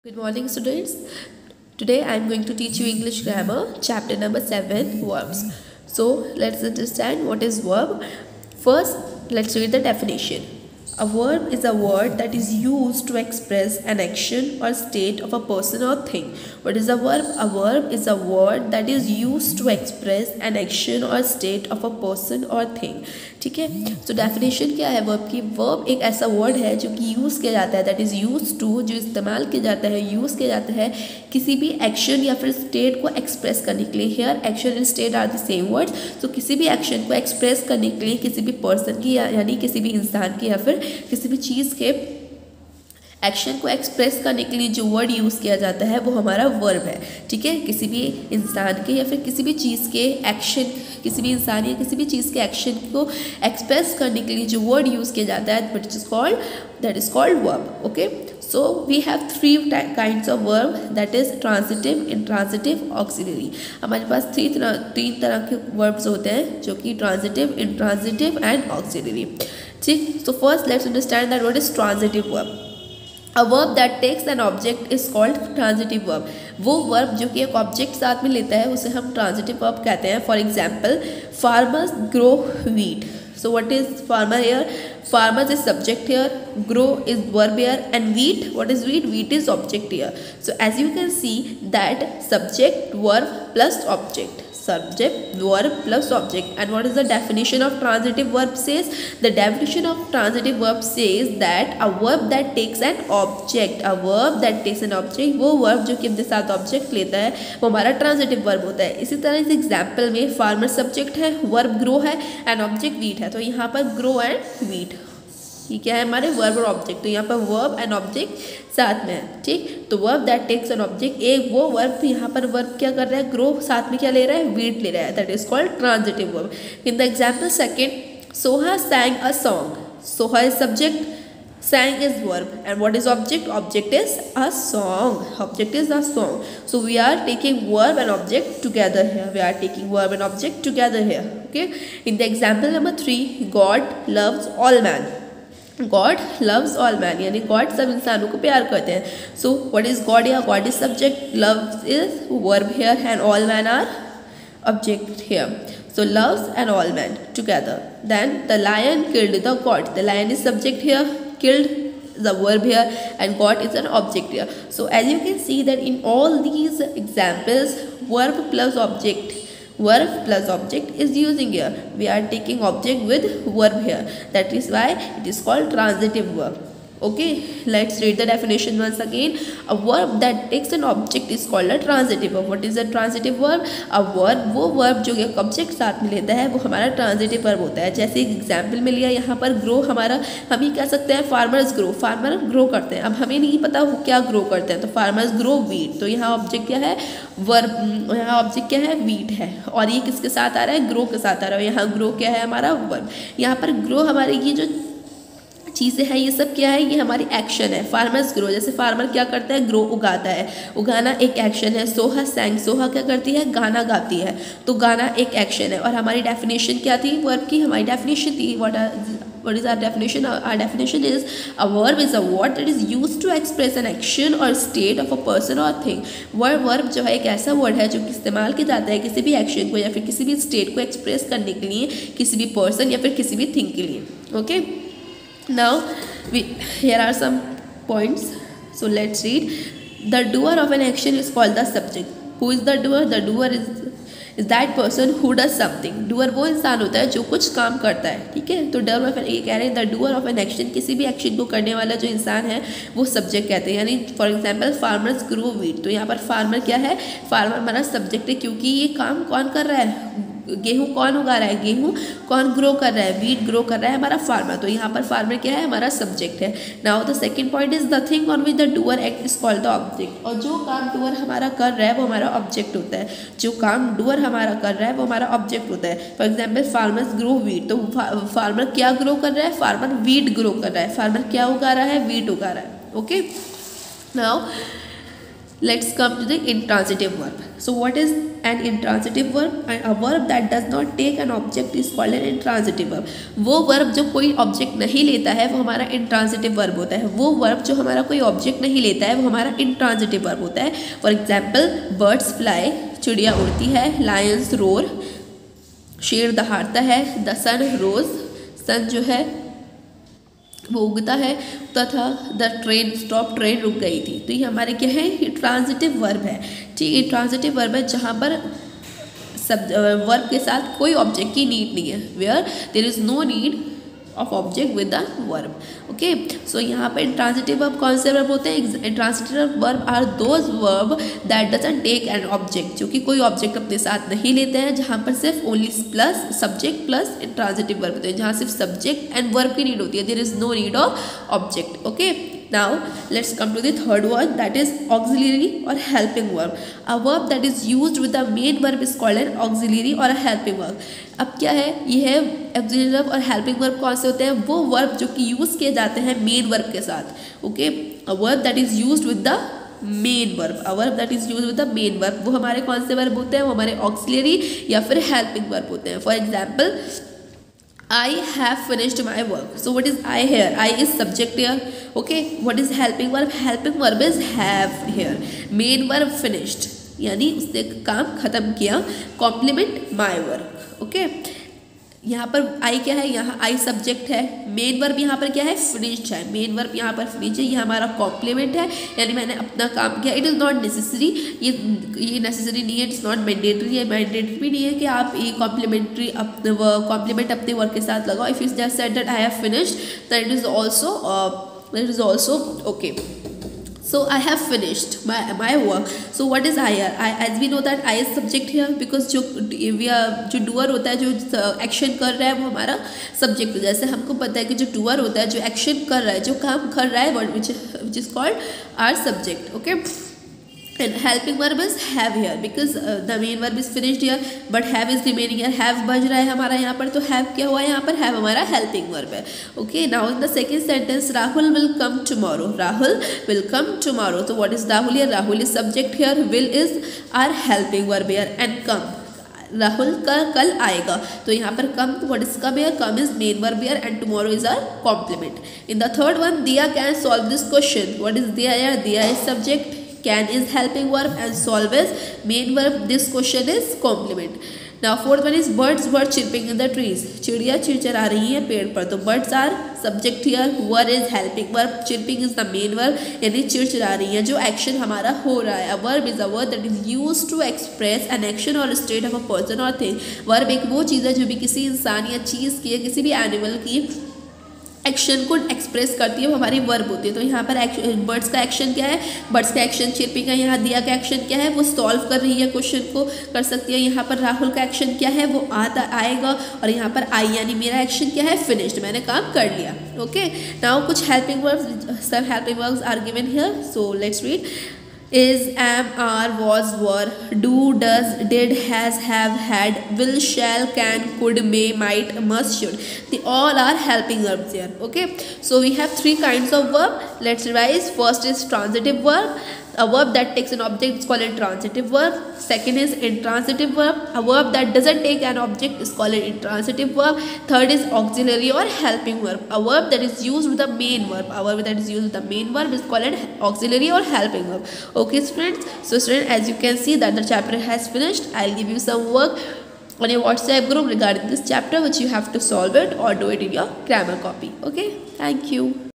Good morning, students. Today I am going to teach you English grammar, chapter number 7, verbs. So, let's understand what is verb. First, let's read the definition. A verb is a word that is used to express an action or state of a person or thing. What is a verb? A verb is a word that is used to express an action or state of a person or thing. ठीक है, तो definition क्या है verb की? Verb एक ऐसा word है जो कि यूज़ किया जाता है, दैट इज़ यूज टू, जो इस्तेमाल किया जाता है, यूज़ किया जाता है किसी भी एक्शन या फिर स्टेट को एक्सप्रेस करने के लिए. Here action and state are the same words. तो किसी भी एक्शन को एक्सप्रेस करने के लिए किसी भी पर्सन की यानी किसी भी इंसान की या फिर किसी भी चीज़ के एक्शन को एक्सप्रेस करने के लिए जो वर्ड यूज़ किया जाता है वो हमारा वर्ब है. ठीक है, किसी भी इंसान के या फिर किसी भी चीज़ के एक्शन, किसी भी इंसान या किसी भी चीज़ के एक्शन को एक्सप्रेस करने के लिए जो वर्ड यूज़ किया जाता है that is called verb. Okay, so we have three kinds of verb, that is transitive, intransitive, auxiliary. हमारे पास तीन तरह के वर्ब्स होते हैं जो कि ट्रांजिटिव, इंट्रांजिटिव एंड ऑक्सिलरी. ठीक, so first let's understand that what is transitive verb. A verb that takes an object is called transitive verb. वो वर्ब जो कि एक ऑब्जेक्ट साथ में लेता है उसे हम ट्रांजिटिव वर्ब कहते हैं. For example, farmers grow wheat. So what is farmer here? Farmers is subject here, grow is verb here, and wheat, what is wheat? Wheat is object here. So as you can see that subject, verb plus object. Subject, verb plus object. And what is the definition of transitive verb says? The definition of transitive verb says that a verb that takes an object, a verb that takes an object, वो verb जो कि अपने साथ object लेता है वो हमारा transitive verb होता है. इसी तरह इस एग्जाम्पल में farmer subject है, verb grow है and object wheat है. तो यहाँ पर grow and wheat ये क्या है हमारे वर्ब और ऑब्जेक्ट. तो यहाँ पर वर्ब एंड ऑब्जेक्ट साथ में है. ठीक, तो verb that takes an object, एक वो वर्ब, यहाँ पर वर्ब क्या कर रहा है? ग्रो, साथ में क्या ले रहा है? वीट ले रहा है. That is called transitive verb. In the example second, Soha sang a song. Soha is subject, sang is verb, and what is object? Object is a song. Object is a song. So we are taking verb and object together here. We are taking verb and object together here. Okay. In the example number 3, God loves all man. God loves all man, यानी God सब इंसानों को प्यार करते हैं. So what is God here? God is subject, love is verb here, and all man are object here. So loves and all men together. Then the lion killed the goat. The lion is subject here, killed the verb here, and goat is an object here. So as you can see that in all these examples, verb plus object is using here. We are taking object with verb here. That is why it is called transitive verb. Okay, let's read the definition once again. A verb that takes an object is called a transitive verb. What is a transitive verb? A verb, वो verb जो एक object साथ में लेता है वो हमारा transitive verb होता है. जैसे एक एग्जाम्पल में लिया यहाँ पर ग्रो, हमारा हम ही कह सकते हैं फार्मर्स ग्रो, फार्मर ग्रो करते हैं. अब हमें नहीं पता वो क्या ग्रो करते हैं, तो फार्मर्स ग्रो वीट. तो यहाँ ऑब्जेक्ट क्या है? वर्ब. यहाँ ऑब्जेक्ट क्या है? वीट है. और ये किसके साथ आ रहा है? ग्रो के साथ आ रहा है. यहाँ ग्रो क्या है? हमारा वर्ब. यहाँ पर ग्रो हमारी ये जो चीज़ें हैं ये सब क्या है? ये हमारी एक्शन है. फार्मर्स ग्रो, जैसे फार्मर क्या करता है? ग्रो उगाता है. उगाना एक एक्शन है. सोहा सैंग, सोहा क्या करती है? गाना गाती है. तो गाना एक एक्शन है. और हमारी डेफिनेशन क्या थी वर्ब की? हमारी डेफिनेशन थी what is our definition? Our definition is a verb is a word that is used to express an action or state of a person or thing. Verb जो है एक ऐसा वर्ड है जो कि इस्तेमाल किया जाता है किसी भी एक्शन को या फिर किसी भी स्टेट को एक्सप्रेस करने के लिए, किसी भी पर्सन या फिर किसी भी थिंग के लिए. Okay, now here are some points, so let's read. The doer of an action is called the subject. Who is the doer? The doer is that person who does something. doer वो इंसान होता है जो कुछ काम करता है. ठीक है, तो doer of ये कह रहे हैं the doer of an action, किसी भी एक्शन को करने वाला जो इंसान है वो सब्जेक्ट कहते हैं. यानी for example farmers grow wheat, तो यहाँ पर फार्मर क्या है? फार्मर हमारा सब्जेक्ट है, क्योंकि ये काम कौन कर रहा है? गेहूँ कौन उगा रहा है? गेहूँ कौन ग्रो कर रहा है? वीट ग्रो कर रहा है हमारा फार्मर. तो यहाँ पर फार्मर क्या है? हमारा सब्जेक्ट है. Now the second point is the thing on which the doer act is called the object. और जो काम डूअर हमारा कर रहा है वो हमारा ऑब्जेक्ट होता है. जो काम डूअर हमारा कर रहा है वो हमारा ऑब्जेक्ट होता है. For example farmers grow wheat, तो फार्मर क्या ग्रो कर रहा है? फार्मर वीट ग्रो कर रहा है. फार्मर क्या उगा रहा है? वीट उगा रहा है. Okay, now let's come to the intransitive verb. So what is an intransitive verb? A verb that does not take an object is called an intransitive verb. वो verb जो कोई object नहीं लेता है वो हमारा intransitive verb होता है. वो verb जो हमारा कोई object नहीं लेता है वो हमारा intransitive verb होता है. For example, birds fly, चिड़िया उड़ती है, lions roar, शेर दहाड़ता है, the sun rose, sun जो है वो उगता है, तथा द ट्रेन स्टॉप, ट्रेन रुक गई थी. तो ये हमारे क्या है, ये ट्रांजिटिव वर्ब है. ठीक है, ट्रांजिटिव वर्ब है जहाँ पर सब वर्ब के साथ कोई ऑब्जेक्ट की नीड नहीं है, where there is no need of object with the verb. Okay, so यहाँ पर इंट्रांजिटिव वर्ब कौन से वर्ब होते हैं? Intransitive verb are those verb that doesn't take an object, जो कि कोई ऑब्जेक्ट अपने साथ नहीं लेते हैं, जहाँ पर सिर्फ only plus subject plus intransitive verb होते हैं, जहाँ सिर्फ सब्जेक्ट एंड वर्ब की नीड होती है. There is no need of object. Okay, now let's come to the third one, that is auxiliary or helping verb. A verb that is used with the main verb is called an auxiliary or a helping verb. अब क्या है, ये है auxiliary verb और helping verb कौन से होते हैं? वो verb जो कि यूज़ किए जाते हैं main verb के साथ. Okay, a verb that is used with the main verb, a verb that is used with the main verb, वो हमारे कौन से वर्ब होते हैं? वो हमारे auxiliary या फिर helping verb होते हैं. For example, I have finished my work. So what is I here? I is subject here. Okay, what is helping verb? Helping verb is have here. Main verb finished, यानी उसने काम खत्म किया. Complement my work. Okay, यहाँ पर आई क्या है? यहाँ आई सब्जेक्ट है. मेन वर्ब यहाँ पर क्या है? फिनिश्ड है. मेन वर्ब यहाँ पर फिनिश्ड है. ये हमारा कॉम्प्लीमेंट है, यानी मैंने अपना काम किया. इट इज़ नॉट नेसेसरी, ये नेसेसरी नहीं है. इट्स नॉट मैंडेटरी है. मैंडेटरी भी नहीं है कि आप ये कॉम्प्लीमेंट्री कॉम्प्लीमेंट अपने वर्क के साथ लगाओ. If you just said that I have finished, that is also okay. So I have finished my work. So what is I here? As we know that I is subject here, because जो doer होता है, जो action कर रहा है, वो हमारा subject. जैसे हमको पता है कि जो doer होता है, जो एक्शन कर रहा है, जो काम कर रहा है, which is called our subject. Okay, and helping verb is have here, because the main verb is finished here, but have is remaining here. have बज रहा है हमारा यहाँ पर, तो have क्या हुआ यहाँ पर? have हमारा helping verb है. Okay, now in the second sentence, Rahul will come tomorrow. Rahul will come tomorrow. So what is Rahul here? Rahul is subject here. will is our helping verb here, and come, Rahul कल आएगा. तो यहाँ पर कम, what is come here? come is main verb here, and tomorrow is our complement. In the third one, Diya can solve this question. What is Diya here? Diya is subject, can is helping verb, and solve is main verb. This question is complement. Now fourth one is birds were chirping in the trees. चिड़िया चिरचिरा रही है पेड़ पर. तो birds are subject here, were is helping verb, chirping is the main verb, यानी चिरचिरा रही है, जो action हमारा हो रहा है. A verb is a word that is used to express an action or state of a person or thing. verb एक वो चीज़ है जो भी किसी इंसान या चीज़ की या किसी भी एनिमल की एक्शन को एक्सप्रेस करती है, वो हमारी वर्ब होती है. तो यहाँ पर बर्ड्स का एक्शन क्या है? बर्ड्स का एक्शन चिरपिंग है. यहाँ दिया का एक्शन क्या है? वो सॉल्व कर रही है, क्वेश्चन को कर सकती है. यहाँ पर राहुल का एक्शन क्या है? वो आएगा. और यहाँ पर आई यानी मेरा एक्शन क्या है? फिनिश्ड, मैंने काम कर लिया. ओके, नाउ कुछ हेल्पिंग वर्ब्स, सब helping verbs are given here. So let's read. is, am, are, was, were, do, does, did, has, have, had, will, shall, can, could, may, might, must, should. They all are helping verbs here. Okay, so we have three kinds of verb. Let's revise. First is transitive verb. A verb that takes an object is called a transitive verb. Second is intransitive verb. A verb that doesn't take an object is called an intransitive verb. Third is auxiliary or helping verb. A verb that is used with the main verb. A verb that is used with the main verb is called an auxiliary or helping verb. Okay, students. So, students, as you can see that the chapter has finished. I'll give you some work on your WhatsApp group regarding this chapter, which you have to solve it or do it in your grammar copy. Okay, thank you.